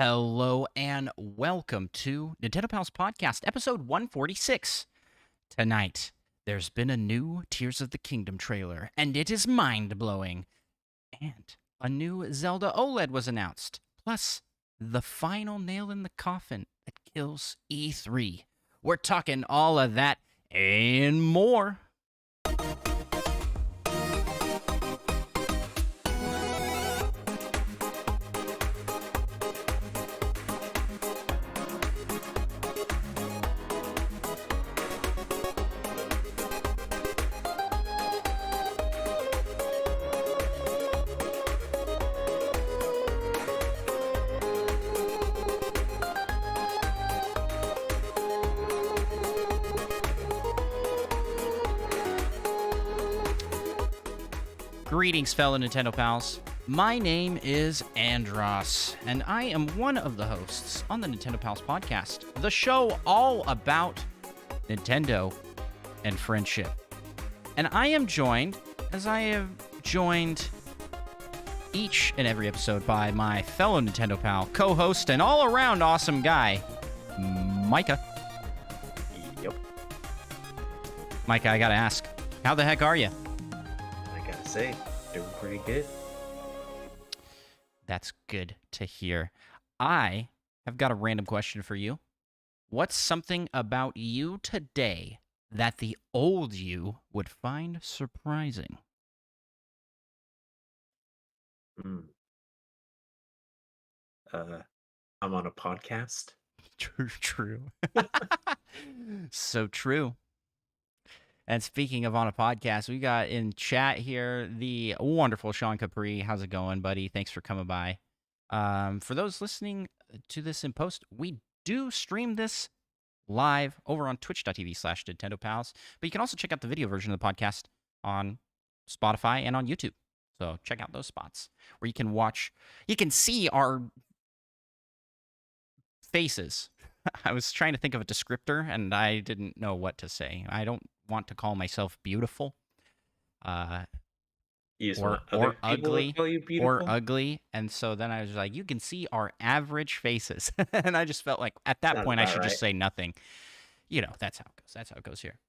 Hello and welcome to Nintendo Pals Podcast, episode 146. Tonight, there's been a new Tears of the Kingdom trailer, and it is mind-blowing. And a new Zelda OLED was announced. Plus, the final nail in the coffin that kills E3. We're talking all of that and more. Greetings, fellow Nintendo pals. My name is Andross, and I am one of the hosts on the Nintendo Pals podcast, the show all about Nintendo and friendship. And I am joined, as I have joined each and every episode, by my fellow Nintendo pal, co-host, and all-around awesome guy, Micah. Yep. Micah, I gotta ask, how the heck are you? I gotta say, doing pretty good. That's good to hear. I have got a random question for you. What's something about you today that the old you would find surprising? I'm on a podcast. True. So true. And speaking of on a podcast, we got in chat here the wonderful Sean Capri. How's it going, buddy? Thanks for coming by. For those listening to this in post, we do stream this live over on twitch.tv/Nintendo Pals, but you can also check out the video version of the podcast on Spotify and on YouTube. So check out those spots where you can watch, you can see our faces. I was trying to think of a descriptor and I didn't know what to say. I don't want to call myself beautiful. Or ugly, and so then I was like, you can see our average faces. And I just felt like at that point I should just say nothing. You know, that's how it goes here.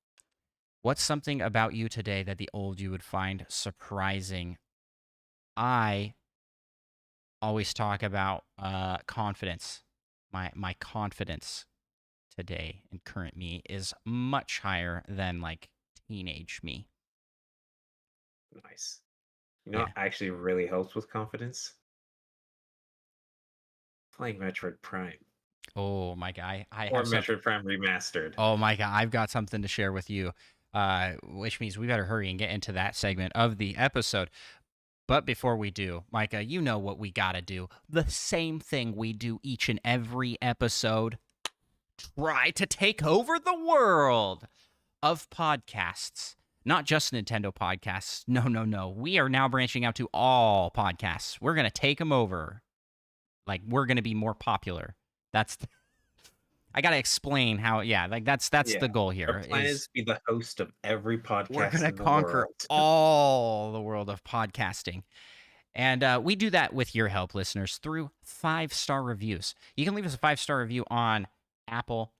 What's something about you today that the old you would find surprising? I always talk about confidence. My confidence today in current me is much higher than like teenage me. Nice. You know what actually really helps with confidence? Playing Metroid Prime. Oh my God, or Metroid Prime Remastered. Oh my God, I've got something to share with you, which means we better hurry and get into that segment of the episode. But before we do, Micah, you know what we gotta do. The same thing we do each and every episode. Try to take over the world of podcasts. Not just Nintendo podcasts. No. We are now branching out to all podcasts. We're going to take them over. Like, we're going to be more popular. I got to explain how, that's the goal here. Our plan is to be the host of every podcast. We're going to conquer all the world of podcasting. And we do that with your help, listeners, through 5-star reviews. You can leave us a 5-star review on Apple,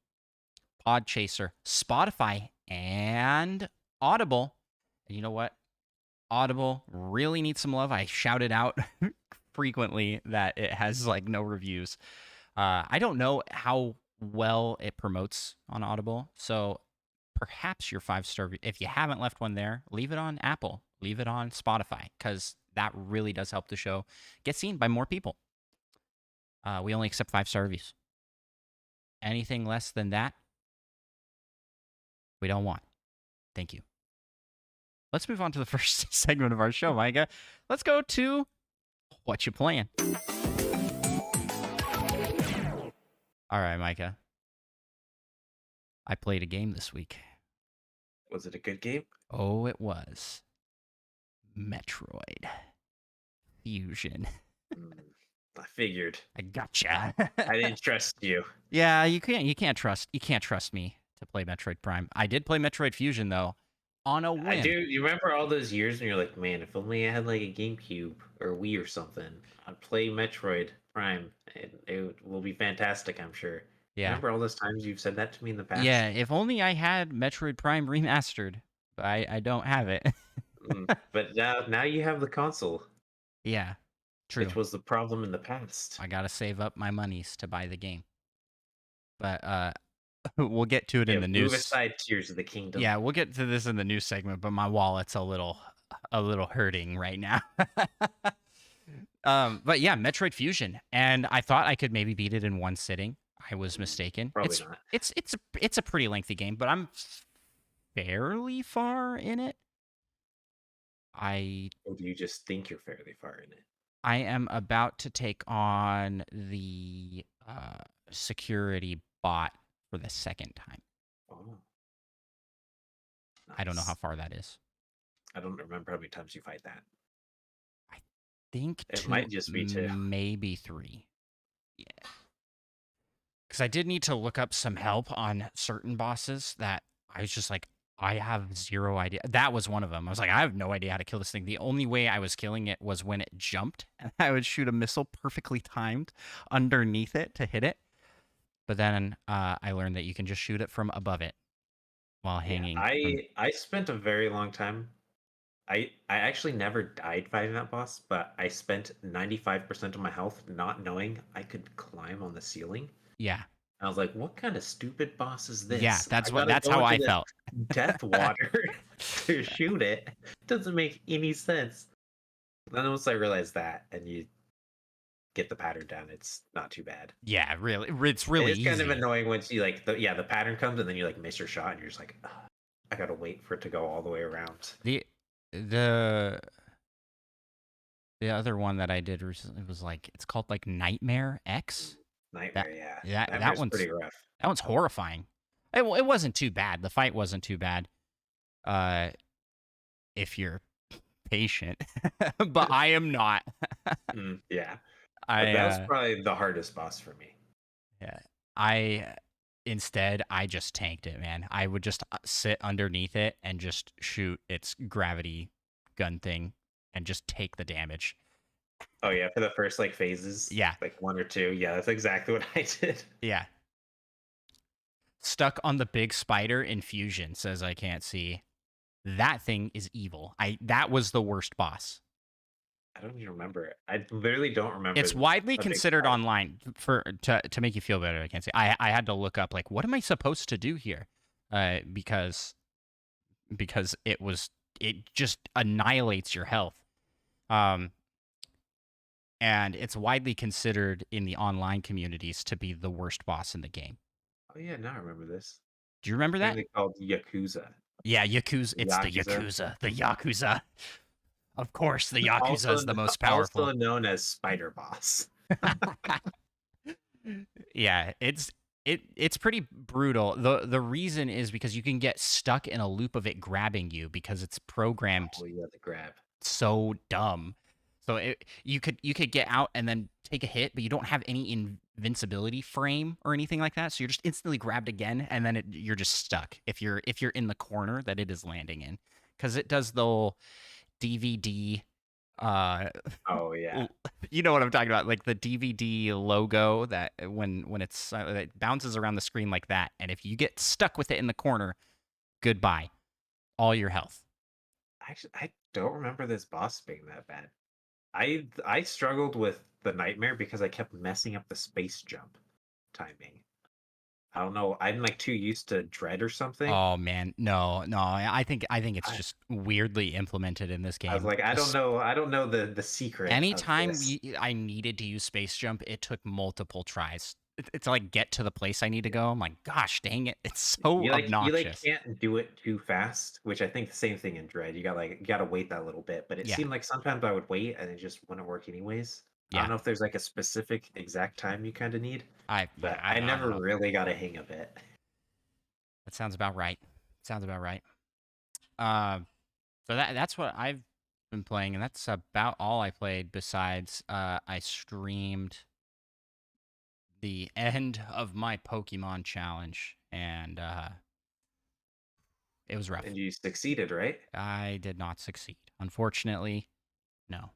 Podchaser, Spotify, and Audible. And you know what? Audible really needs some love. I shout it out frequently that it has like no reviews. I don't know how well it promotes on Audible, so perhaps your 5-star, if you haven't left one there, leave it on Apple, leave it on Spotify, because that really does help the show get seen by more people. We only accept 5-star reviews. Anything less than that, we don't want. Thank you. Let's move on to the first segment of our show, Micah. Let's go to What You Playing. All right, Micah. I played a game this week. Was it a good game? Oh, it was. Metroid Fusion. I figured. I gotcha. I didn't trust you. Yeah, you can't trust me to play Metroid Prime. I did play Metroid Fusion though, on a whim. I do. You remember all those years when you're like, man, if only I had like a GameCube or Wii or something, I'd play Metroid. Prime. It will be fantastic, I'm sure. Yeah. Remember all those times you've said that to me in the Yeah, past? if only I had Metroid Prime Remastered, but I don't have it. But now you have the console, Yeah, which true. was the problem in the past. I gotta save up my monies to buy the game. But, we'll get to it in Yeah, the move news. aside, Tears of the Kingdom. Yeah, we'll get to this in the news segment, but my wallet's a little hurting right now. But yeah, Metroid Fusion, and I thought I could maybe beat it in one sitting. I was mistaken. Probably It's not. it's it's a it's a pretty lengthy game, but I'm fairly far in it. I Or do you just think you're fairly far in it? I am about to take on the security bot for the second time. Oh, I don't know how nice. far that is. I don't remember how many times you fight that. I think It two, might just be two. maybe three. Yeah, because I did need to look up some help on certain bosses that I was just like, I have zero idea. That was one of them. I was like, I have no idea how to kill this thing. The only way I was killing it was when it jumped, and I would shoot a missile perfectly timed underneath it to hit it. But then I learned that you can just shoot it from above it while Yeah, hanging from. I spent a very long time. I actually never died fighting that boss, but I spent 95% of my health not knowing I could climb on the ceiling. Yeah, I was like, what kind of stupid boss is yeah. this? I That's what. gotta That's go how into I this felt. death water to shoot it. Doesn't make any sense. Then once I realized that and you get the pattern down, it's not too bad. Yeah, really. It's really It's kind of easy. annoying once you like the pattern comes and then you like miss your shot and you're just like, "Ugh, I gotta wait for it to go all the way around." The the other one that I did recently was like it's called like Nightmare X. That Nightmare, yeah. that Nightmare's one's pretty rough. that one's horrifying. It wasn't too bad. The fight wasn't too bad. Uh, if you're patient, but I am not. Yeah. I That was probably the hardest boss for me. Yeah. I instead I just tanked it, man. I would just sit underneath it and just shoot its gravity gun thing and just take the damage. Oh yeah, for the first like phases, Yeah. like one or two. Yeah, that's exactly what I did. Yeah. Stuck on the big spider in Fusion says I can't see. That thing is evil. That was the worst boss. I don't even remember it. I literally don't remember It's widely a big considered fight. online for to make you feel better. I can't say. I had to look up like what am I supposed to do here, because it just annihilates your health. Um, and it's widely considered in the online communities to be the worst boss in the game. Oh yeah, now I remember this. Do you remember that? Apparently called Yakuza. Yeah, Yakuza. It's the Yakuza. Yakuza. The Yakuza. Of course, the Yakuza Also is the most also powerful. known as Spider Boss. Yeah, it's pretty brutal. The reason is because you can get stuck in a loop of it grabbing you because it's programmed Oh yeah, the grab. so dumb. So you could get out and then take a hit, but you don't have any invincibility frame or anything like that. So you're just instantly grabbed again, and then you're just stuck if you're in the corner that it is landing in, because it does the whole DVD. Uh, Oh yeah. you know what I'm talking about, like the DVD logo that when it's it bounces around the screen like that, and if you get stuck with it in the corner, goodbye, all your health. Actually, I don't remember this boss being that bad. I struggled with the nightmare because I kept messing up the space jump timing. I don't know. I'm like too used to dread or something. Oh man, no, no. I think it's I, just weirdly implemented in this I was game. like, I don't know. I don't know the secret of Anytime this. I needed to use space jump, it took multiple tries to like get to the place I need to go. I'm like, gosh, dang it, it's so You obnoxious. can't do it too fast, which I think the same thing in Dread. You gotta wait that little bit. But it Yeah, seemed like sometimes I would wait and it just wouldn't work anyways. I don't yeah. know if there's like a specific exact time you kind of need, but I I don't never know. really got a hang of it. That sounds about right. Sounds about right. Um, so that's what I've been playing, and that's about all I played. Besides, I streamed the end of my Pokemon challenge, and it was rough. And you succeeded, right? I did not succeed, unfortunately. No.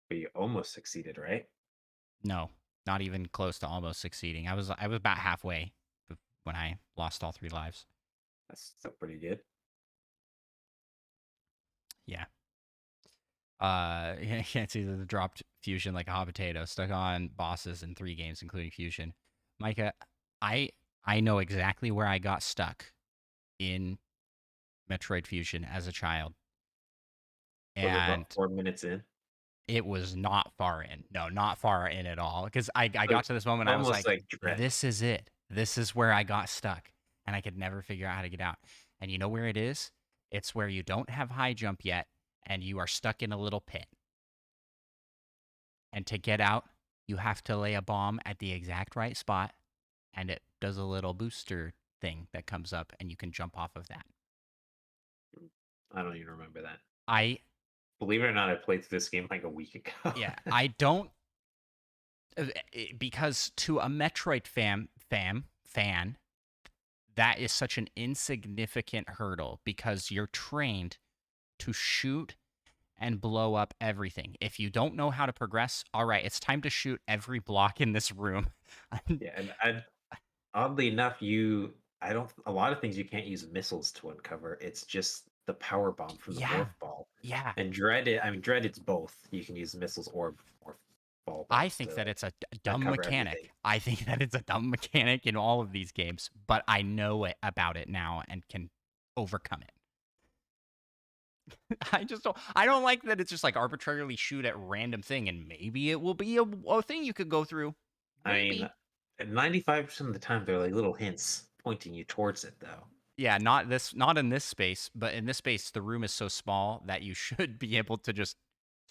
But you almost succeeded, right? No, not even close to almost succeeding. I was about halfway when I lost all 3 lives. That's still pretty good. Yeah. You can't see the dropped fusion like a hot potato. Stuck on bosses in 3 games, including fusion. Micah, I I know exactly where I got stuck in Metroid Fusion as a child, Was it about and 4 minutes in? it was not far in. No, not far in at all. Because I So got to this moment, I was almost like, like Dread. this is it. This is where I got stuck, and I could never figure out how to get out. And you know where it is? It's where you don't have high jump yet, and you are stuck in a little pit. And to get out, you have to lay a bomb at the exact right spot, and it does a little booster thing that comes up, and you can jump off of that. I don't even remember that. I Believe it or not, I played through this game like a week ago. Yeah, I don't because to a Metroid fan, that is such an insignificant hurdle because you're trained to shoot and blow up everything. If you don't know how to progress, all right, it's time to shoot every block in this room. Yeah, and oddly enough, I don't a lot of things you can't use missiles to uncover. It's just the power bomb from the Yeah, morph ball. yeah. And Dread, I mean Dread, it's both. You can use missiles or morph ball I bombs think to that it's a dumb uncover everything. mechanic. I think that it's a dumb mechanic in all of these games, but I know about it now and can overcome it. I don't like that it's just like arbitrarily shoot at random thing and maybe it will be a thing you could go through. I mean, Maybe. 95% of the time they're like little hints pointing you towards it though. Yeah, not in this space, but in this space the room is so small that you should be able to just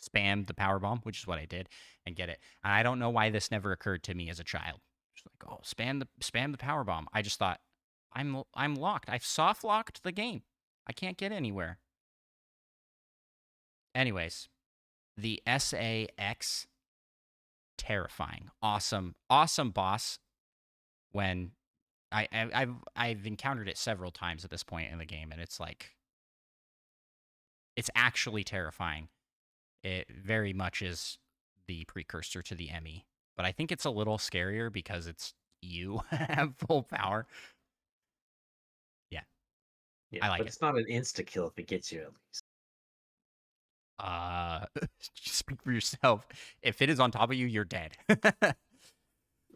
spam the power bomb, which is what I did, and get it. And I don't know why this never occurred to me as a child. Just like, oh, spam the power bomb. I just thought I'm locked. I've soft locked the game. I can't get anywhere. Anyways, the SAX, terrifying, awesome boss. When I've encountered it several times at this point in the game, and it's like it's actually terrifying. It very much is the precursor to the Emmy, but I think it's a little scarier because it's you have full power. Yeah, Yeah, I like but it. it's not an insta kill if it gets you at least. Uh, speak for yourself. If it is on top of you, you're dead.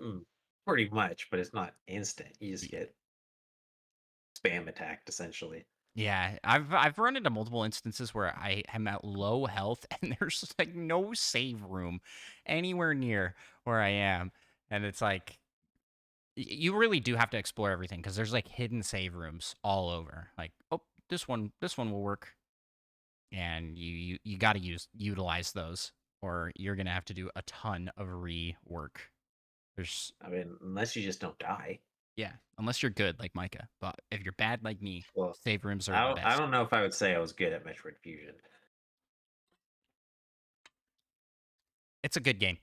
Mm, pretty much, but it's not instant. You just get spam attacked essentially. Yeah, I've run into multiple instances where I am at low health and there's just, like no save room anywhere near where I am, and it's like you really do have to explore everything because there's like hidden save rooms all over. Like, oh, this one will work, and you got to utilize those, or you're gonna have to do a ton of rework. There's I mean, unless you just don't die. Yeah, unless you're good like Micah, but if you're bad like me, Well, save rooms are the I best. don't know if I would say I was good at Metroid Fusion. It's a good game.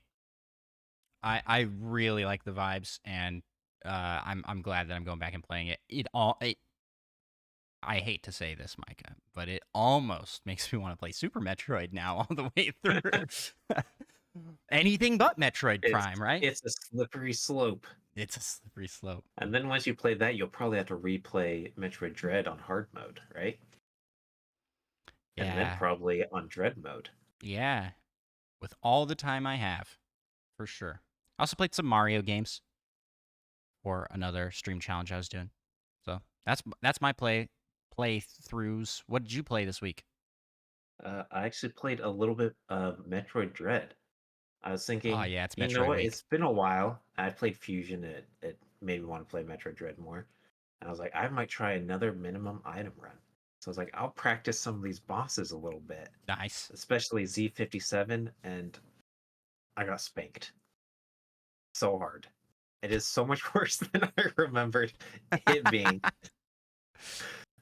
I really like the vibes, and I'm glad that I'm going back and playing it. I hate to say this, Micah, but it almost makes me want to play Super Metroid now all the way through. Anything but Metroid It's Prime, right? it's a slippery slope. It's a slippery slope. And then once you play that, you'll probably have to replay Metroid Dread on hard mode, right? And then Yeah, probably on Dread mode. yeah. With all the time I have, for sure. I also played some Mario games for another stream challenge I was doing. So that's my playthroughs. What did you play this week? I actually played a little bit of Metroid Dread. I was Oh thinking, yeah, it's you know Metroid what? week. It's been a while. I played Fusion. It made me want to play Metroid Dread more. And I was like, I might try another minimum item run. So I was like, I'll practice some of these bosses a little bit, Nice. especially Z57, and I got spanked so hard. It is so much worse than I remembered it being.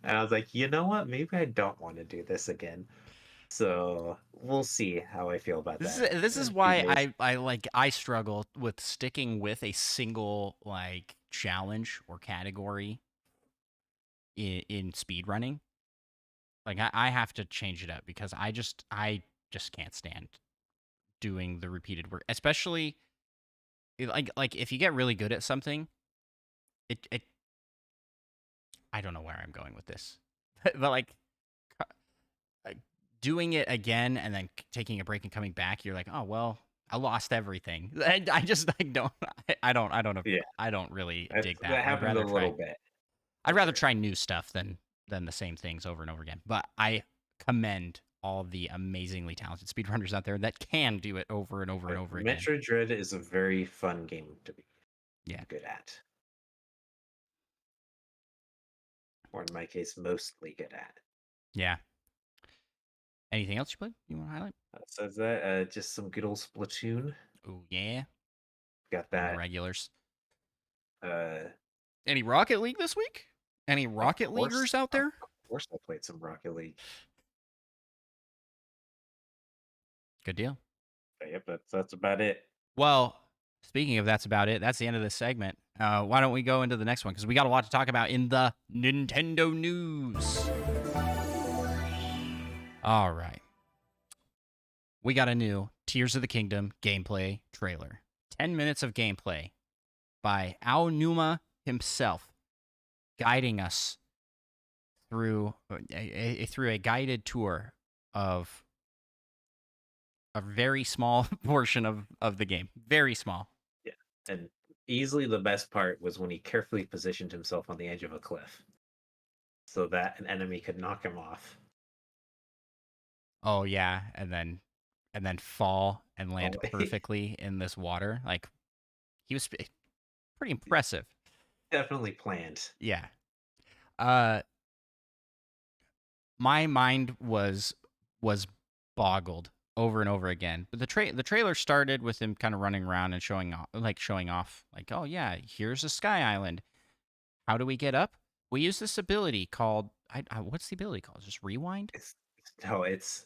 And I was like, you know what? Maybe I don't want to do this again. So we'll see how I feel about This that is this in is a few why days. I struggle with sticking with a single like challenge or category in speed running. Like I have to change it up because I just can't stand doing the repeated work, especially like if you get really good at something, it I don't know where I'm going with this, but like uh, doing it again and then taking a break and coming back, you're like, oh well, I lost everything. I just like don't Yeah, I don't really dig that. that happened a little bit I'd for rather sure. try new stuff than the same things over and over again. But I commend all of the amazingly talented speedrunners out there that can do it over and over and over again. Metroid Dread is a very fun game to be Yeah. good at, or in my case, mostly good at. Yeah. Anything else you played? You want to highlight? Says that just some good old Splatoon. Oh yeah. Got On the that. regulars. Uh, Any Rocket League this week? Any Rocket Leaguers out of there? course, I played some Rocket League. Good deal. But yep, that's about it. Well, speaking of that's about it, that's the end of this segment. Why don't we go into the next one? Because we got a lot to talk about in the Nintendo news. All right. We got a new Tears of the Kingdom gameplay trailer. 10 minutes of gameplay by Aonuma himself, guiding us through a guided tour of a very small portion of the game. Very small. Yeah, and easily the best part was when he carefully positioned himself on the edge of a cliff, so that an enemy could knock him off. Oh yeah, and then fall and land Oh, perfectly in this water. Like he was pretty impressive. definitely planned. Yeah. Uh my mind was boggled over and over again. But the trailer started with him kind of running around and showing off like, "Oh yeah, here's a sky island. How do we get up? We use this ability called what's the ability called? Just rewind? It's no, it's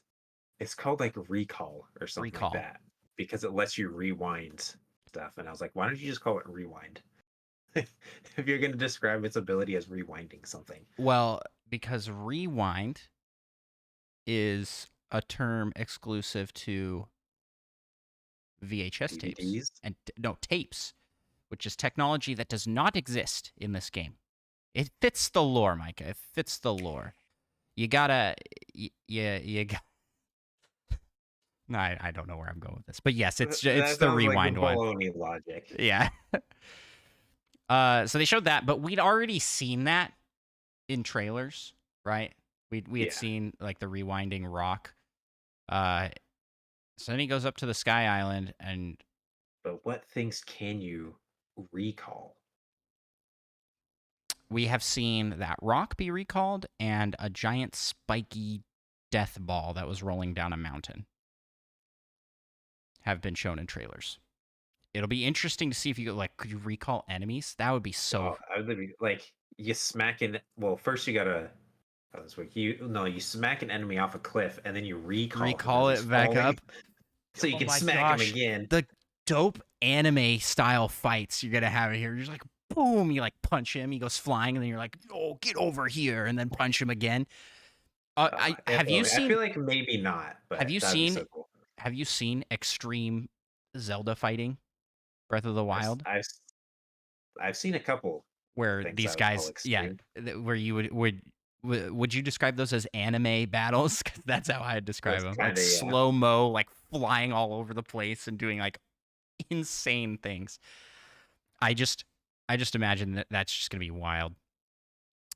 called like recall or something like Recall. that because it lets you rewind stuff. And I was like, why don't you just call it rewind? If you're going to describe its ability as rewinding something. Well, because rewind is a term exclusive to VHS tapes DVDs. and no tapes, which is technology that does not exist in this game. It fits the lore, Micah. It fits the lore. You gotta, you got. No, I don't know where I'm going with this, but yes, it's That the sounds like rewind one. baloney logic. Yeah. So they showed that, but we'd already seen that in trailers, right? We had Yeah. seen like the rewinding rock. So then he goes up to the Sky Island, and But what things can you recall? we have seen that rock be recalled and a giant spiky death ball that was rolling down a mountain have been shown in trailers. It'll be interesting to see if you could you recall enemies? That would be so. Oh, I would be like you smacking. Well, first you gotta. Oh, this week you smack an enemy off a cliff and then you recall him Recall as it he's back falling, up. so you Oh can my smack him gosh. again. The dope anime style fights you're gonna have here. You're just like boom, you like punch him, he goes flying, and then you're like, oh, get over here, and then punch him again. I If have you only. I feel seen like maybe not, have but you that'd be seen so cool. have you seen extreme Zelda fighting? Breath of the I've s- Wild, I've s- I've seen a couple where things these I would call guys, yeah, extreme. where you would you describe those as anime battles? 'Cause that's how I'd describe That's them. Like kind of yeah. slow mo, like flying all over the place and doing like insane things. I just I just imagine that that's just gonna be wild.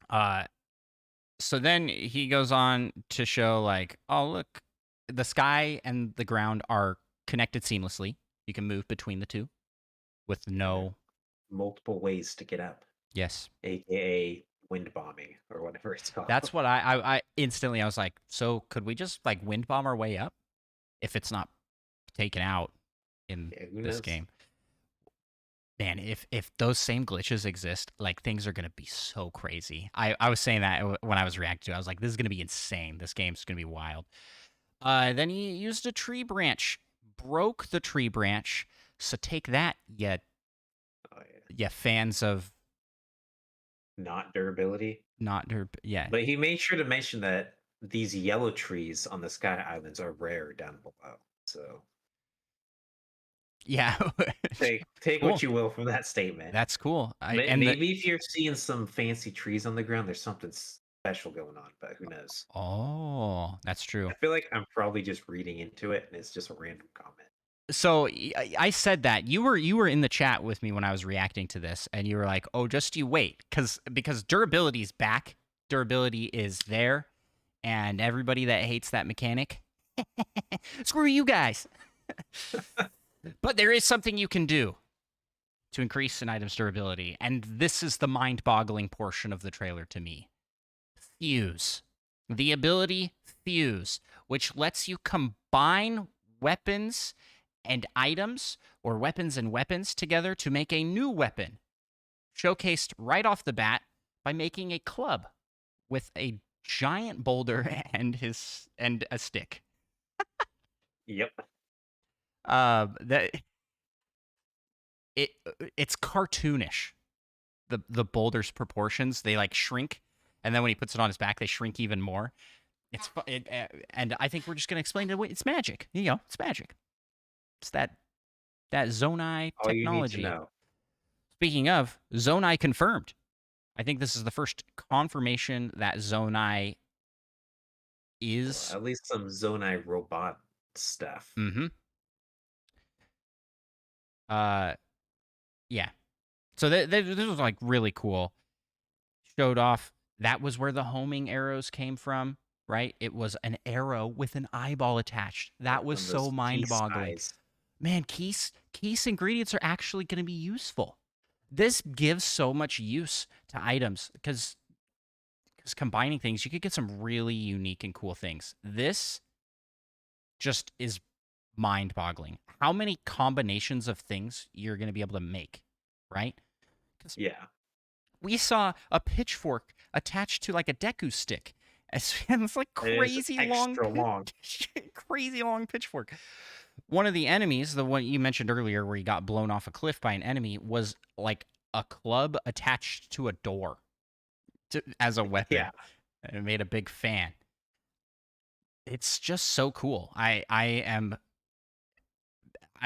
Uh, so then he goes on to show like, oh look, the sky and the ground are connected seamlessly. You can move between the two with And there are no. multiple ways to get up, Yes, aka wind bombing or whatever it's called. that's what I instantly I was like, so could we just like wind bomb our way up if it's not taken out in Yeah, who this knows? game? Man, if those same glitches exist, like things are gonna be so crazy. I was saying that when I was reacting to it. I was like, this is gonna be insane. This game's gonna be wild. Then he used a tree branch, broke the tree branch. So take that, Oh yeah, you fans of not durability. not yeah. But he made sure to mention that these yellow trees on the Sky Islands are rare down below. So Yeah. Take what Cool. you will from that statement. That's cool. And the Maybe if you're seeing some fancy trees on the ground, there's something special going on, but who knows? oh, that's I true. feel like I'm probably just reading into it, and it's just a random comment. So I said that you were in the chat with me when I was reacting to this, and you were like, "Oh, just you wait," because durability's back, durability is there, and everybody that hates that mechanic, screw you guys. But there is something you can do to increase an item's durability, and this is the mind-boggling portion of the trailer to me. Fuse. The ability Fuse, which lets you combine weapons and items, or weapons and weapons together to make a new weapon. Showcased right off the bat by making a club with a giant boulder and a stick. Yep. That it's cartoonish. The boulder's proportions, they like shrink, and then when he puts it on his back, they shrink even more. And I think we're just gonna explain it. It's magic. It's magic. It's that Zonai All you need to technology. know. Speaking of, Zonai confirmed. I think this is the first confirmation that Zonai Well, is. at least some Zonai robot stuff. Mm-hmm. Uh, yeah. So this was like really cool. Showed off. That was where the homing arrows came from, right? It was an arrow with an eyeball attached. That was From so those peace mind-boggling. eyes. Man, Keys ingredients are actually going to be useful. This gives so much use to items because combining things, you could get some really unique and cool things. This just is mind-boggling. How many combinations of things you're going to be able to make, right? Because Yeah. we saw a pitchfork attached to like a Deku stick. It's like It is crazy long, extra long. crazy long pitchfork. One of the enemies, the one you mentioned earlier, where he got blown off a cliff by an enemy, was like a club attached to a door as a weapon. Yeah. And it made a big fan. It's just so cool. I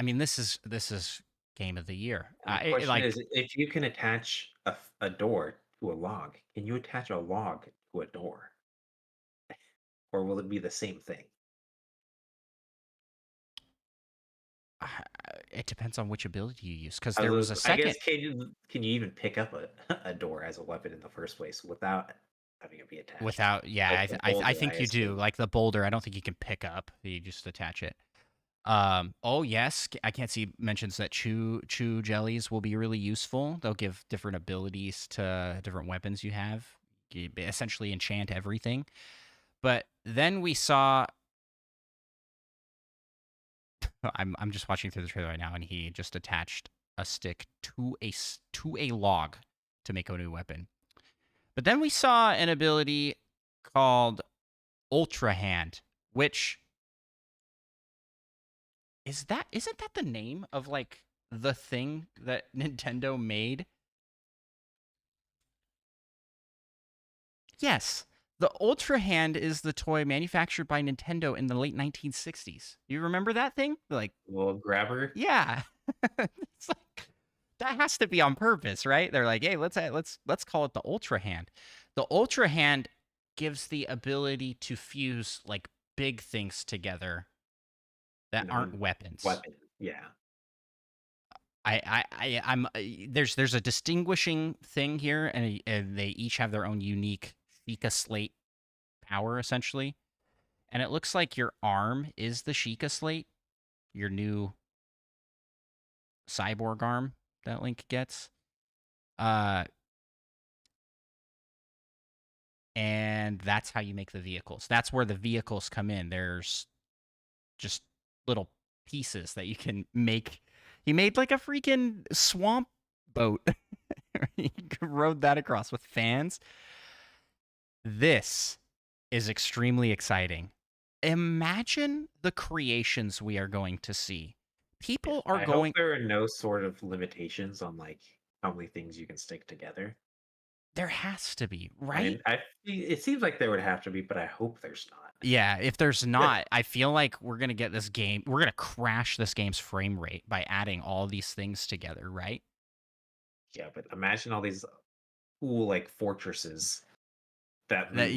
mean, this is game of the year. And the question is, if you can attach a door to a log, can you attach a log to a door? Or will it be the same thing? it depends on which ability you use. Because I there was a I guess second can you even pick up a door as a weapon in the first place without having it be attached? without. Yeah, Like the I boulder, I think you do. assume. Like the boulder, I don't think you can pick up. You just attach it. Oh yes, I can't see mentions that chew jellies will be really useful. They'll give different abilities to different weapons you have. You essentially enchant everything. But then we saw. I'm just watching through the trailer right now, and he just attached a stick to a log to make a new weapon. But then we saw an ability called Ultra Hand, which isn't that the name of like the thing that Nintendo made? Yes. The Ultra Hand is the toy manufactured by Nintendo in the late 1960s. You remember that thing? Like, Little grabber. yeah. It's like that has to be on purpose, right? They're like, "Hey, let's call it the Ultra Hand." The Ultra Hand gives the ability to fuse like big things together that In aren't one weapons. weapon. Yeah. I'm there's a distinguishing thing here, and they each have their own unique Sheikah Slate power essentially. And it looks like your arm is the Sheikah Slate, your new cyborg arm that Link gets. Uh, and that's how you make the vehicles. That's where the vehicles come in. There's just little pieces that you can make. He made like a freaking swamp boat. He rode that across with fans. This is extremely exciting. Imagine the creations we are going to see. Yeah. People are I hope going. there are no sort of limitations on like how many things you can stick together. There has to be, right? It seems like there would have to be, but I hope there's not. Yeah, if there's not, I feel like we're gonna get this game. We're gonna crash this game's frame rate by adding all these things together, right? Yeah, but imagine all these cool like fortresses that move. That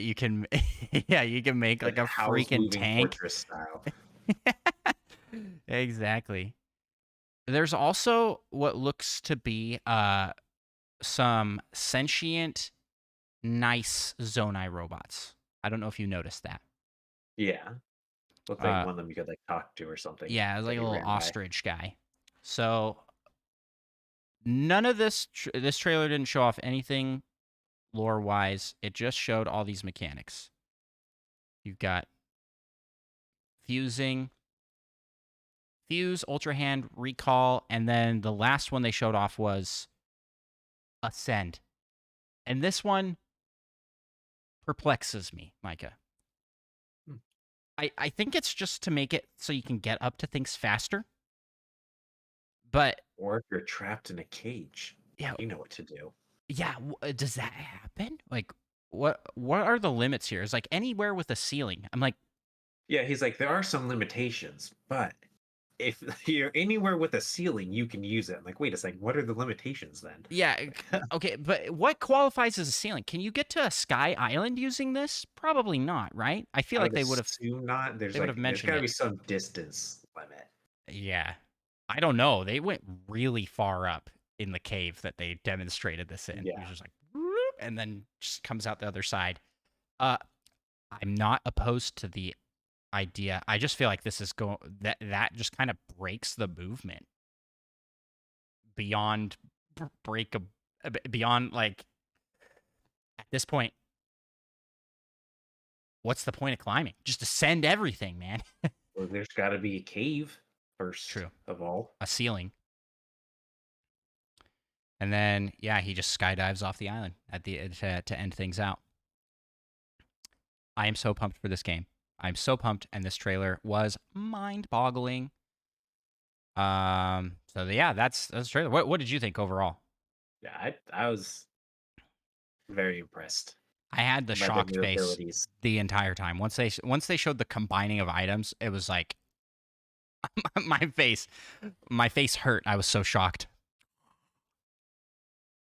you can, yeah, you can make Like like a house freaking moving tank. fortress style. Exactly. There's also what looks to be some sentient, nice Zonai robots. I don't know if you noticed that. Yeah. Looked like Uh, one of them you could like talk to or something yeah, it's that like a you little ran by. ostrich guy. So none of this trailer didn't show off anything lore wise. It just showed all these mechanics. You've got fusing, fuse, ultra hand, recall, and then the last one they showed off was ascend. And this one perplexes me, Micah. Hmm. I think it's just to make it so you can get up to things faster. But Or if you're trapped in a cage, yeah, you know what to do. yeah, does that happen? Like, what are the limits here? Is like anywhere with a ceiling. I'm like, Yeah, he's like, there are some limitations, but if you're anywhere with a ceiling, you can use it. I'm like, wait a second, what are the limitations then? yeah, okay, but what qualifies as a ceiling? Can you get to a sky island using this? Probably not, right? I feel I like would assume not. they would have There's mentioned gotta it. be some distance limit. Yeah, I don't know. They went really far up in the cave that they demonstrated this in. It was Yeah. just like, "Whoop," and then just comes out the other side. Uh, I'm not opposed to the idea. I just feel like this is going that just kind of breaks the movement beyond break beyond like at this point. What's the point of climbing? Just ascend everything, man. Well, there's gotta be a cave first True, of all. a ceiling, and then yeah, he just skydives off the island at the to end things out. I am so pumped for this game. I'm so pumped, and this trailer was mind-boggling. So yeah, that's the trailer. What did you think overall? Yeah, I was very impressed I had the by the shocked new face abilities. the entire time. Once they showed the combining of items, it was like my face my face hurt. I was so shocked.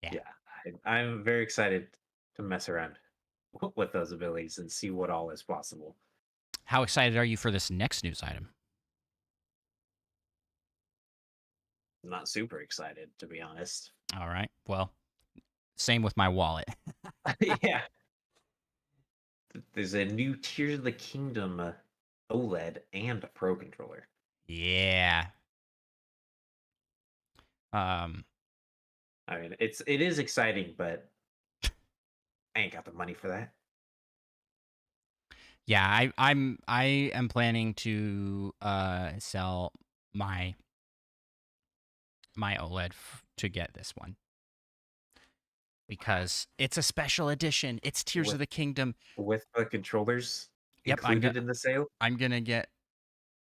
Yeah. Yeah, I'm very excited to mess around with those abilities and see what all is possible. How excited are you for this next news item? I'm not super excited, to be honest. All right. Well, same with my wallet. Yeah, there's a new Tears of the Kingdom OLED and a Pro controller. Yeah. Um I mean, it is exciting, but I ain't got the money for that. yeah, I am planning to sell my OLED to get this one Wow. because it's a special edition. It's Tears of With the Kingdom. the controllers Yep, included in the sale, I'm going to get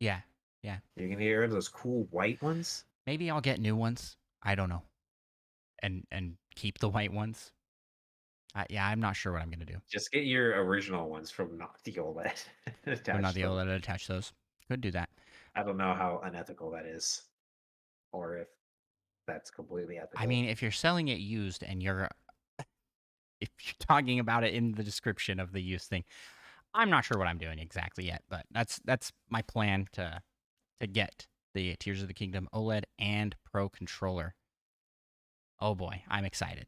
yeah. Yeah. you're gonna hear those cool white ones. Maybe I'll get new ones. I don't know. And keep the white ones. Yeah, I'm not sure what I'm going to do. Just get your original ones from not the OLED. But not Attach the them. OLED to attach those. Could do that. I don't know how unethical that is, or if that's completely I ethical. mean, if you're selling it used and if you're talking about it in the description of the used thing, I'm not sure what I'm doing exactly yet, but that's my plan to get the Tears of the Kingdom OLED and Pro controller. Oh boy, I'm excited.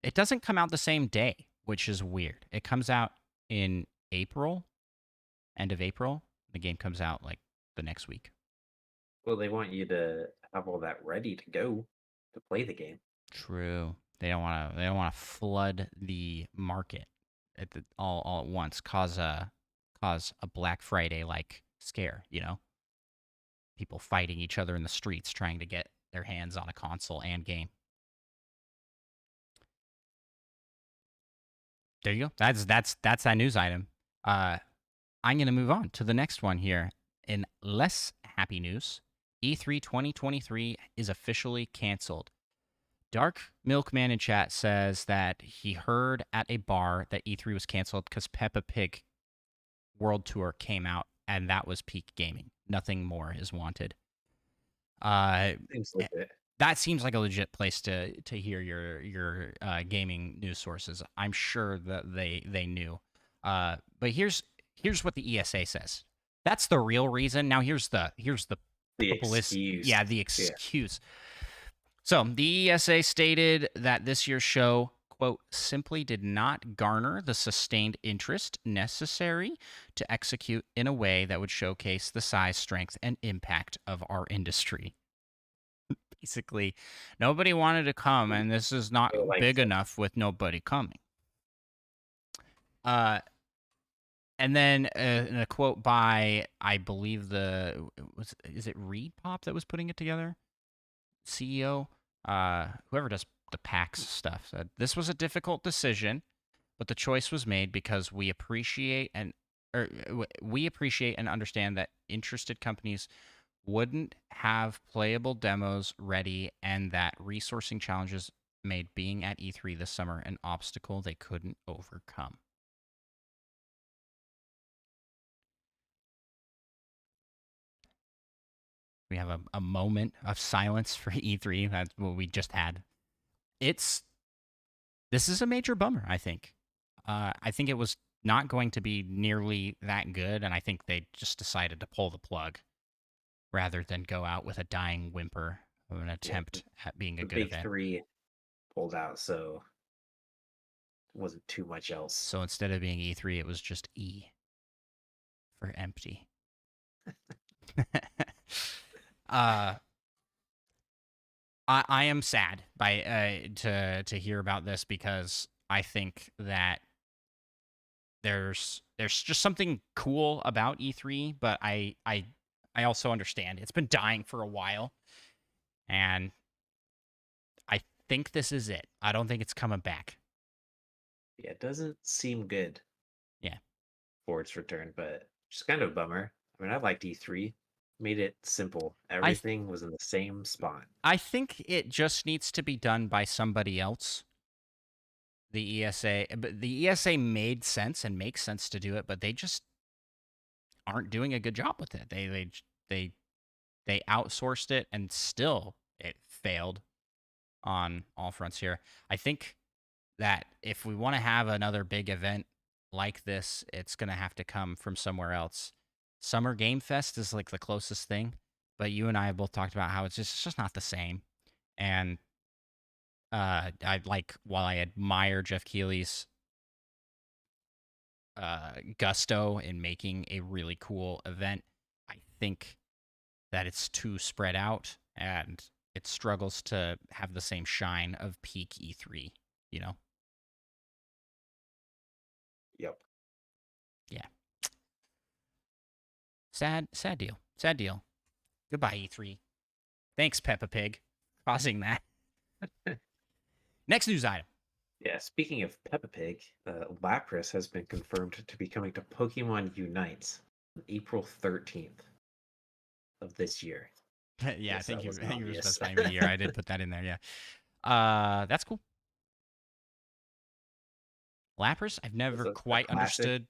It doesn't come out the same day, which is weird. It comes out in April, end of April. The game comes out like the next week. Well, they want you to have all that ready to go to play the game. True. They don't want to flood the market all at once, cause a Black Friday like scare, you know? People fighting each other in the streets trying to get their hands on a console and game. There you go. That's that news item. I'm going to move on to the next one here. In less happy news, E3 2023 is officially canceled. Dark Milkman in chat says that he heard at a bar that E3 was canceled because Peppa Pig World Tour came out, and that was peak gaming. Nothing more is wanted. Uh, Seems eh, legit. that seems like a legit place to hear your gaming news sources. I'm sure that they knew. But here's what the ESA says. That's the real reason. Now here's the The publicity. excuse. Yeah, the Yeah. excuse. So the ESA stated that this year's show, quote, simply did not garner the sustained interest necessary to execute in a way that would showcase the size, strength, and impact of our industry. Basically, nobody wanted to come, and this is not So, like, big enough with nobody coming. Uh, and then in a quote by, I believe is it Reed Pop that was putting it together? CEO, whoever does the PAX stuff, said this was a difficult decision, but the choice was made because we appreciate and understand that interested companies wouldn't have playable demos ready, and that resourcing challenges made being at E3 this summer an obstacle they couldn't overcome. We have a moment of silence for E3. That's what we just had. This is a major bummer, I think. I think it was not going to be nearly that good, and I think they just decided to pull the plug rather than go out with a dying whimper of an yeah, attempt at being a the good big event. three pulled out, so it wasn't too much else. So instead of being E3, it was just E for empty. uh, I am sad by to hear about this because I think that there's just something cool about E3, but I also understand it's been dying for a while, and I think this is it. I don't think it's coming back. Yeah, it doesn't seem good Yeah. for its return, but just kind of a bummer. I mean, I liked E3. Made it simple. I Everything was in the same spot. I think it just needs to be done by somebody else. But the ESA made sense and makes sense to do it, but they just aren't doing a good job with it. They they outsourced it, and still it failed on all fronts here. I think that if we want to have another big event like this, it's going to have to come from somewhere else. Summer Game Fest is like the closest thing, but you and I have both talked about how it's just not the same. And while I admire Jeff Keighley's gusto in making a really cool event, I think that it's too spread out and it struggles to have the same shine of peak E3, you know? Yep. Yeah. Sad deal. Sad deal. Goodbye, E3. Thanks, Peppa Pig, causing that. Next news item. Yeah, speaking of Peppa Pig, Lapras has been confirmed to be coming to Pokemon Unite on April 13th of this year. Yeah, Yes, that wasn't thank you for obvious. specifying the year. I did put that in there. Yeah. That's cool. Lapras. I've never That's a classic.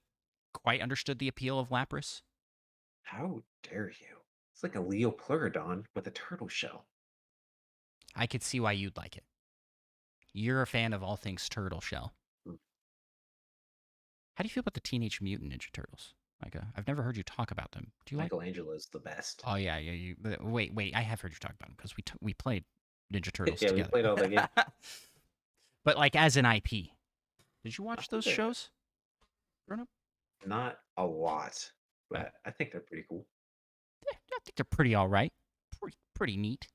quite understood the appeal of Lapras. How dare you? It's like a Leopleurodon with a turtle shell. I could see why you'd like it. You're a fan of all things turtle shell. Mm. How do you feel about the Teenage Mutant Ninja Turtles, Micah? I've never heard you talk about them. Do you like? Michelangelo's the best. Oh yeah. Wait. I have heard you talk about them because we played Ninja Turtles Yeah, we together. played all that game. But like as an IP, did you I watch think those shows? Grown up? not a lot, Oh, but I think they're pretty cool. I think they're pretty all right. Pretty neat.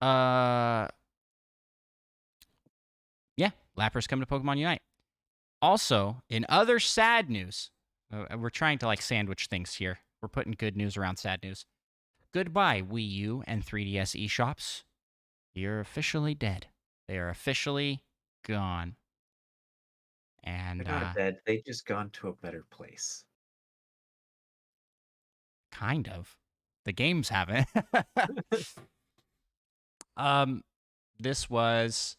Uh, yeah. Lapras coming to Pokemon Unite. Also, in other sad news, we're trying to like sandwich things here. We're putting good news around sad news. Goodbye, Wii U and 3DS eShops. You're officially dead. They are officially gone. And They're not dead. They've just gone to a better place. kind of. The games haven't. um, this was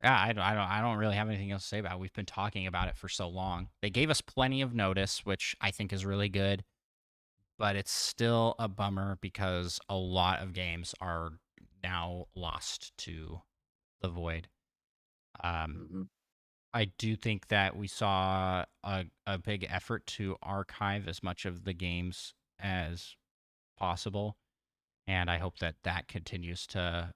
Yeah, I don't really have anything else to say about it. We've been talking about it for so long. They gave us plenty of notice, which I think is really good, but it's still a bummer because a lot of games are now lost to the void. Um, Hmm. I do think that we saw a big effort to archive as much of the games as possible, and I hope that that continues to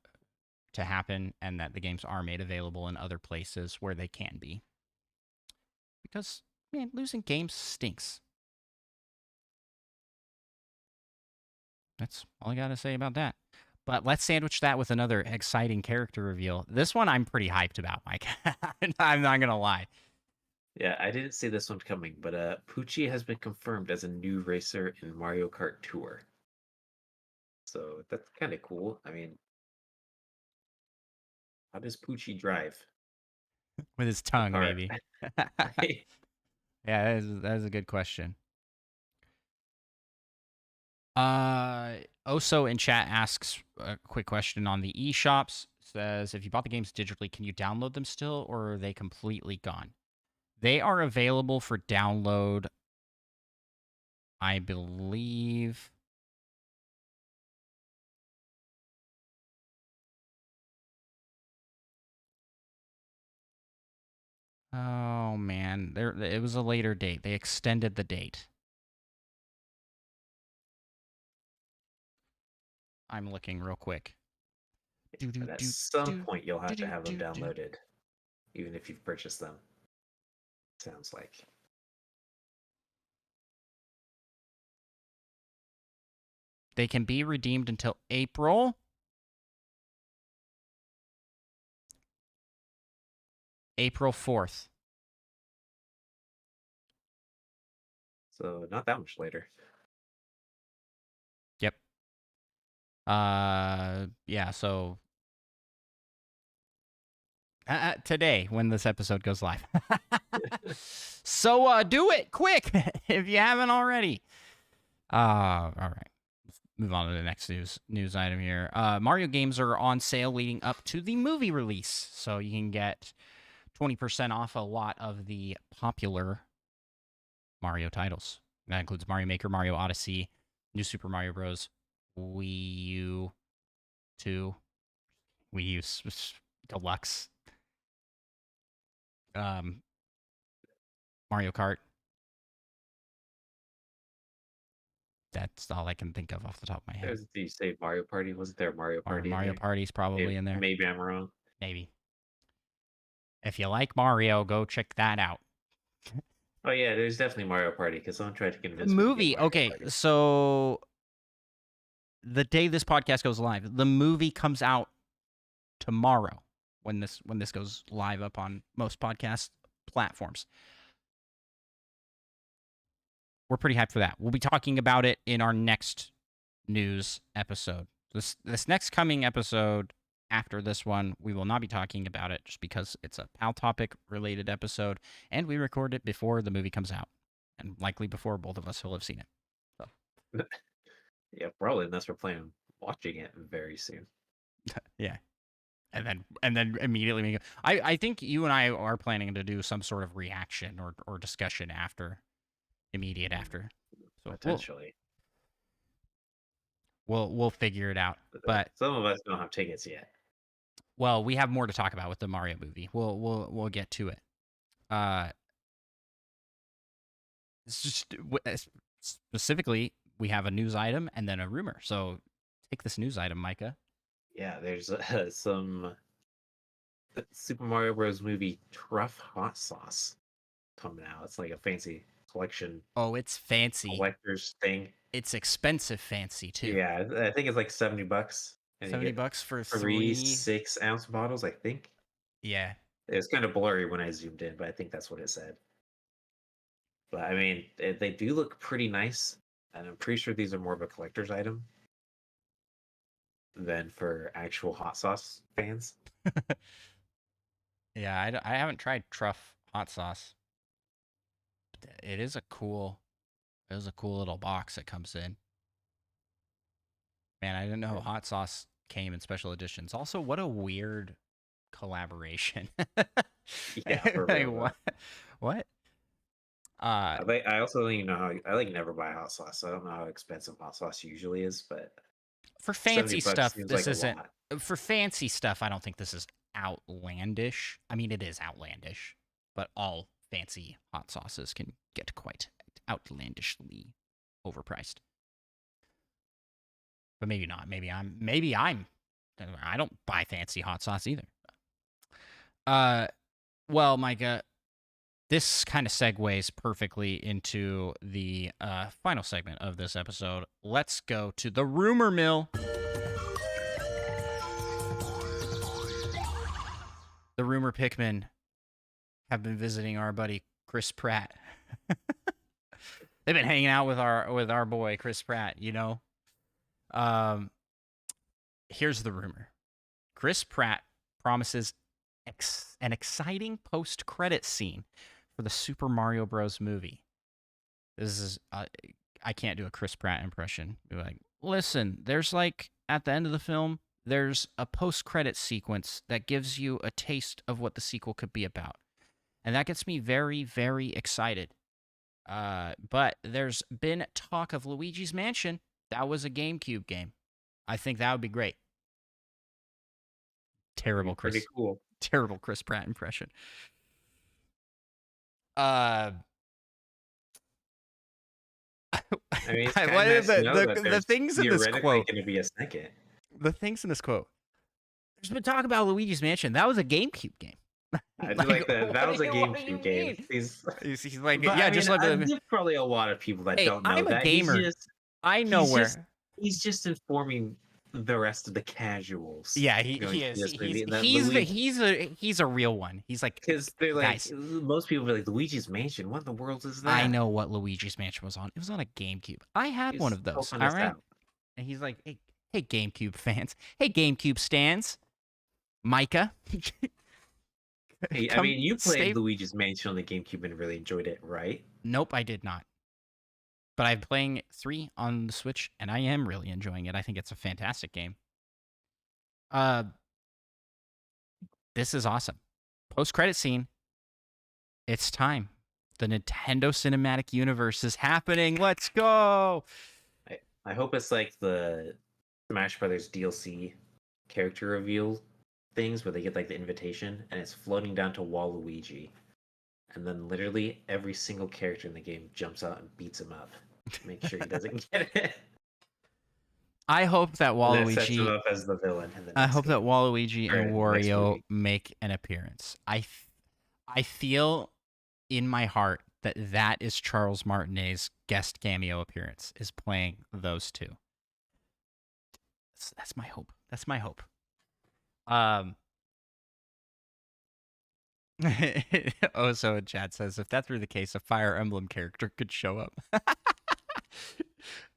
happen and that the games are made available in other places where they can be. Because man, losing games stinks. That's all I got to say about that. But let's sandwich that with another exciting character reveal. This one I'm pretty hyped about, Mike. I'm not gonna lie. Yeah, I didn't see this one coming, but Poochie has been confirmed as a new racer in Mario Kart Tour. So that's kind of cool. I mean, how does Poochie drive With his a tongue, car? maybe. Yeah, that is a good question. Uh, Oso in chat asks a quick question on the eShops. Says, if you bought the games digitally, can you download them still, or are they completely gone? They are available for download, I believe. Oh man, there it was a later date. They extended the date. I'm looking real quick. Do do But at do some do point, you'll do have to do have them do do. downloaded, even if you've purchased them. Sounds like. They can be redeemed until April 4th. So not that much later. Yep. Yeah, so today when this episode goes live. So do it quick if you haven't already. All right. Let's move on to the next news item here. Mario games are on sale leading up to the movie release, so you can get 20% off a lot of the popular Mario titles. That includes Mario Maker, Mario Odyssey, New Super Mario Bros., Wii U 2, Wii U Deluxe, um, Mario Kart. That's all I can think of off the top of my head. There's, do you say Mario Party? Wasn't there a Mario Party in Mario there? Party's probably in there. Maybe I'm wrong. Maybe. If you like Mario, go check that out. Oh yeah, there's definitely Mario Party because someone tried to The convince me to get movie, Mario okay, Party. so the day this podcast goes live, the movie comes out tomorrow when this goes live up on most podcast platforms. We're pretty hyped for that. We'll be talking about it in our next news episode. This next coming episode after this one, we will not be talking about it just because it's a PAL topic related episode, and we record it before the movie comes out, and likely before both of us will have seen it. So Yeah, probably unless we're planning on watching it very soon. yeah, and then immediately make it. I think you and I are planning to do some sort of reaction or discussion after immediate Mm, after. So potentially. we'll figure it out. But, But some of us don't have tickets yet. well, we have more to talk about with the Mario movie. We'll get to it. Uh, it's just specifically we have a news item and then a rumor. So take this news item, Micah. Yeah, there's some Super Mario Bros. Movie Truff Hot Sauce coming out. It's like a fancy collection Oh, it's fancy. collector's thing. It's expensive fancy too. Yeah, I think it's like $70, and you get $70 for three three. 6-ounce bottles. I think Yeah. it's kind of blurry when I zoomed in, but I think that's what it said. But I mean, they do look pretty nice, and I'm pretty sure these are more of a collector's item than for actual hot sauce fans. Yeah, I haven't tried truff hot sauce. It is a cool little box that comes in. Man, I didn't know And hot sauce came in special editions. Also, what a weird collaboration. Yeah, for Like, real though. what? Uh, I also don't even know how I like never buy hot sauce, so I don't know how expensive hot sauce usually is, but for 70 fancy bucks stuff, seems this like a isn't. lot. For fancy stuff, I don't think this is outlandish. I mean, it is outlandish, but all fancy hot sauces can get quite outlandishly overpriced. But maybe not. Maybe I'm. I don't buy fancy hot sauce either. Uh, well, Micah, this kind of segues perfectly into the final segment of this episode. Let's go to the rumor mill. The rumor Pikmin have been visiting our buddy Chris Pratt. They've been hanging out with our boy Chris Pratt. Um, here's the rumor: Chris Pratt promises an exciting post-credit scene for the Super Mario Bros. Movie. This is I can't do a Chris Pratt impression. Be like, listen, there's like at the end of the film, there's a post-credit sequence that gives you a taste of what the sequel could be about, and that gets me very, very excited. But there's been talk of Luigi's Mansion. That was a GameCube game. I think that would be great. Terrible Pretty Chris, cool. terrible Chris Pratt impression. Uh, I mean, it's I kind of wanted nice to know that the there's things in this theoretically quote. going to be a second. The things in this quote. There's been talk about Luigi's Mansion. That was a GameCube game. I do like that. That was a What do you GameCube game. mean? He's, He's like, but yeah, I just mean, like the. there's probably a lot of people that Hey, don't know I'm a that. gamer. I know He's just where. he's just informing the rest of the casuals Yeah, going he to is. this movie. That He's a real one. He's like, because they're like guys, most people are like Luigi's Mansion. What in the world is I that? know what Luigi's Mansion was on. It was on a GameCube. I had one He's of those. helping All us right. out. And he's like, hey, GameCube fans. Hey, GameCube stands. Micah. Hey, I Come mean, you stay. played Luigi's Mansion on the GameCube and really enjoyed it, right? Nope, I did not. But I'm playing 3 on the Switch, and I am really enjoying it. I think it's a fantastic game. This is awesome. Post-credit scene. It's time. The Nintendo Cinematic Universe is happening. Let's go. I hope it's like the Smash Brothers DLC character reveal things where they get like the invitation and it's floating down to Waluigi. And then literally every single character in the game jumps out and beats him up. Make sure he doesn't get it. I hope that And that sets him Waluigi. up as the villain in the I next hope that game. Waluigi Or and in the next Wario movie. make an appearance. I feel in my heart that that is Charles Martinet's guest cameo appearance, is playing those two. That's my hope. That's my hope. So Chad says, if that were the case, a Fire Emblem character could show up.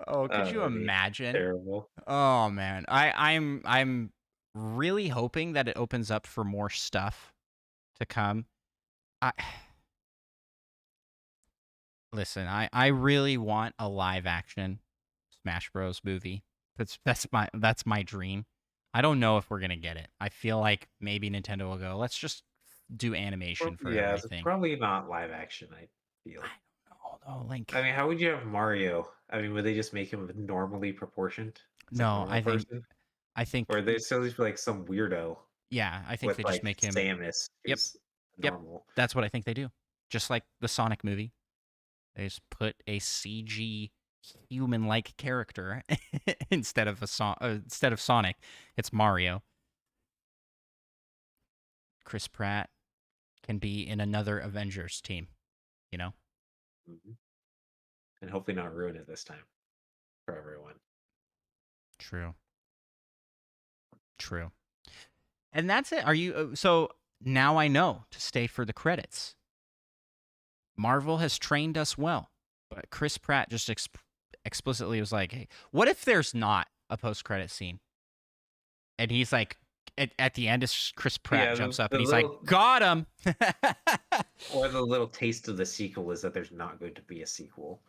Oh, could you That'd be imagine? terrible. Oh man, I'm really hoping that it opens up for more stuff to come. I listen. I really want a live action Smash Bros. Movie. That's my dream. I don't know if we're gonna get it. I feel like maybe Nintendo will go, let's just do animation for Yeah, it's everything. probably not live action, I feel. I don't know though. Like, I mean, how would you have Mario? I mean, would they just make him normally proportioned? As a no, normal person? I think Or they still just be like some weirdo yeah, I think with they just like make him. Samus, Yep, who's yep. normal. That's what I think they do. Just like the Sonic movie, they just put a CG human-like character instead of Sonic. It's Mario. Chris Pratt can be in another Avengers team. You know. Mhm. And hopefully not ruin it this time for everyone. True. True. And that's it. Are you so now I know to stay for the credits. Marvel has trained us well, but Chris Pratt just explicitly was like, "Hey, what if there's not a post-credit scene?" And he's like, at the end, Chris Pratt Yeah, jumps up the and he's like, little "Got him!" or the little taste of the sequel is that there's not going to be a sequel.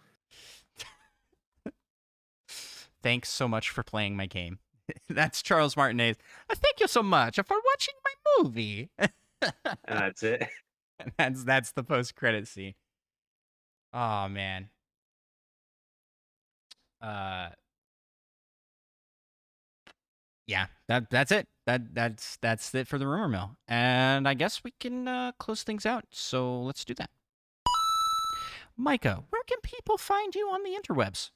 Thanks so much for playing my game. That's Charles Martinez. Thank you so much for watching my movie. And that's it. That's the post-credit scene. Oh man. Yeah, that's it. That's it for the rumor mill. And I guess we can close things out. So let's do that. Micah, where can people find you on the interwebs?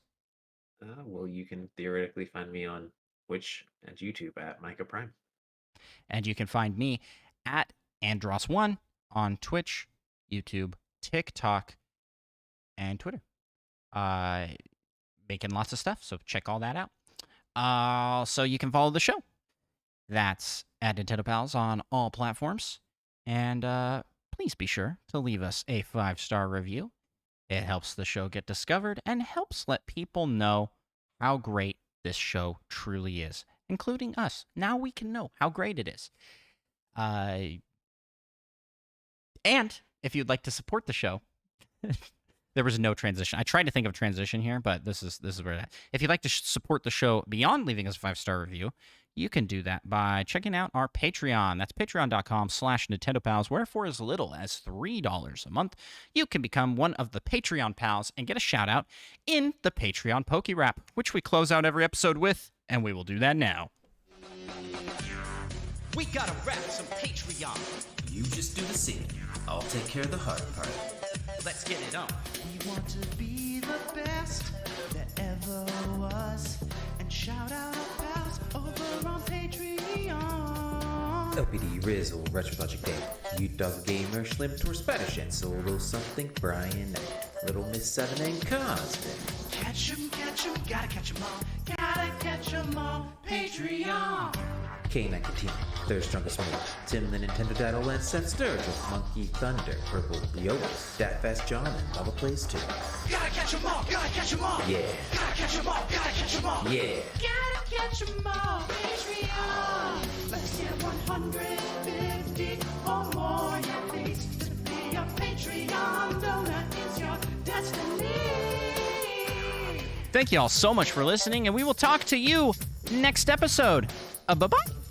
Well, you can theoretically find me on Twitch and YouTube at Micah Prime. And you can find me at Andross1 on Twitch, YouTube, TikTok, and Twitter. Making lots of stuff, so check all that out. So you can follow the show. That's at Nintendo Pals on all platforms. And please be sure to leave us a 5-star review. It helps the show get discovered and helps let people know how great this show truly is, including us. Now we can know how great it is. And if you'd like to support the show, there was no transition. I tried to think of a transition here, but this is where that. If you'd like to support the show beyond leaving us a 5-star review, you can do that by checking out our Patreon. That's patreon.com/NintendoPals, where for as little as $3 a month, you can become one of the Patreon pals and get a shout out in the Patreon Poke Rap, which we close out every episode with, and we will do that now. We gotta rap some Patreon. You just do the singing. I'll take care of the hard part. Let's get it on. We want to be the best that ever was. And shout out our pals over on Patreon. LPD, Rizzle, Retrologic Day, U-Dog Gamer, Schlim, Tor, Spanish, and Solo Something, Brian, Little Miss 7, and Cosmic. Catch 'em, gotta catch 'em all. Gotta catch 'em all. Patreon. K9 Katina, Third Strongest Moon, Tim the Nintendo Daddle, and Seth Sturgill, Monkey Thunder, Purple Yoda, Dat Fast John, and Lava Plays 2. Gotta catch 'em all. Gotta catch 'em all. Yeah. Gotta catch 'em all. Gotta catch 'em all. Yeah. Gotta catch 'em all. Patreon. Let's get 150 or more. Your please to be a Patreon. Donut is your destiny. Thank you all so much for listening, and we will talk to you next episode. Bye-bye.